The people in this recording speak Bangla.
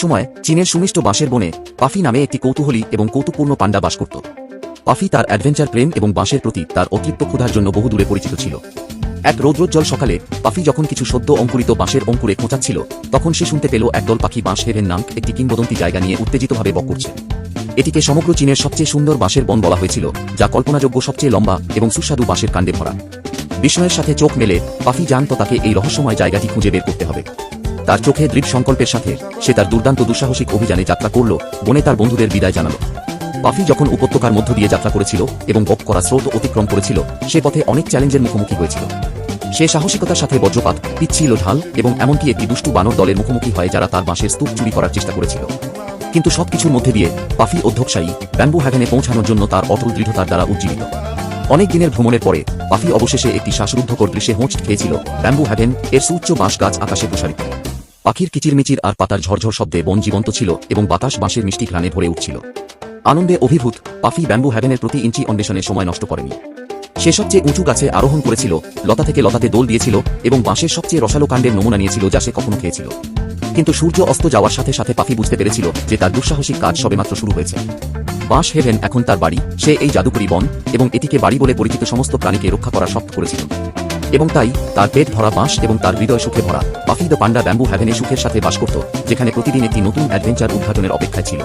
একসময় চীনের সুমিষ্ট বাঁশের বনে পাফি নামে একটি কৌতূহলী এবং কৌতুকপূর্ণ পান্ডা বাস করত। পাফি তার অ্যাডভেঞ্চার প্রেম এবং বাঁশের প্রতি তার অতৃপ্ত ক্ষুধার জন্য বহু দূরে পরিচিত ছিল। এক রৌদ্রোজ্জ্বল সকালে পাফি যখন কিছু সদ্য অঙ্কুরিত বাঁশের অঙ্কুরে খোঁচাচ্ছিল, তখন সে শুনতে পেল একদল পাখি বাঁশ হেভেন নামক একটি কিংবদন্তি জায়গা নিয়ে উত্তেজিতভাবে বক করছে। এটিকে সমগ্র চীনের সবচেয়ে সুন্দর বাঁশের বন বলা হয়েছিল, যা কল্পনাযোগ্য সবচেয়ে লম্বা এবং সুস্বাদু বাঁশের কাণ্ডে ভরা। বিস্ময়ের সাথে চোখ মেলে পাফি জানত তাকে এই রহস্যময় জায়গাটি খুঁজে বের করতে হবে। তার চোখে দৃঢ় সংকল্পের সাথে সে তার দুর্দান্ত দুঃসাহসিক অভিযানে যাত্রা করল, বনে তার বন্ধুদের বিদায় জানাল। পাফি যখন উপত্যকার মধ্য দিয়ে যাত্রা করেছিল এবং বক করা স্রোত অতিক্রম করেছিল, সে পথে অনেক চ্যালেঞ্জের মুখোমুখি হয়েছিল। সে সাহসিকতার সাথে বজ্রপাত, পিচ্ছিল ঢাল এবং এমনকি একটি দুষ্টু বানর দলের মুখোমুখি হয় যারা তার বাঁশের স্তূপ চুরি করার চেষ্টা করেছিল। কিন্তু সবকিছুর মধ্যে দিয়ে পাফি অধ্যবসায়ী ব্যাম্বু হ্যাভেনে পৌঁছানোর জন্য তার অটল দৃঢ়তার দ্বারা উজ্জীবিত। অনেক দিনের ভ্রমণের পরে পাফি অবশেষে একটি শ্বাসরুদ্ধকর দৃশ্যে হোঁচট খেয়েছিল। ব্যাম্বু হ্যাভেন এর সুউচ্চ বাঁশ গাছ আকাশে প্রসারিত। পাখির কিচিরমিচির আর পাতার ঝরঝর শব্দে বন জীবন্ত ছিল এবং বাতাস বাঁশের মিষ্টি ঘ্রাণে ভরে উঠছিল। আনন্দে অভিভূত পাফি ব্যাম্বু হ্যাভেনের প্রতি ইঞ্চি অন্বেষণে সময় নষ্ট করেনি। সে সবচেয়ে উঁচু গাছে আরোহণ করেছিল, লতা থেকে লতাতে দোল দিয়েছিল এবং বাঁশের সবচেয়ে রসালো কাণ্ডের নমুনা নিয়েছিল যা সে কখনো খেয়েছিল। কিন্তু সূর্য অস্ত যাওয়ার সাথে সাথে পাফি বুঝতে পেরেছিল যে তার দুঃসাহসিক কাজ সবেমাত্র শুরু হয়েছে। বাঁশ হেভেন এখন তার বাড়ি। সে এই জাদুকরী বন এবং এটিকে বাড়ি বলে পরিচিত সমস্ত প্রাণীকে রক্ষা করার শক্ত করেছিল। এবং তাই তার পেট ভরা বাঁশ এবং তার হৃদয় সুখে ভরা পাফি দ্য পান্ডা ব্যাম্বু হ্যাভেনে সুখের সাথে বাস করত, যেখানে প্রতিদিন একটি নতুন অ্যাডভেঞ্চার উদ্ঘাটনের অপেক্ষায় ছিল।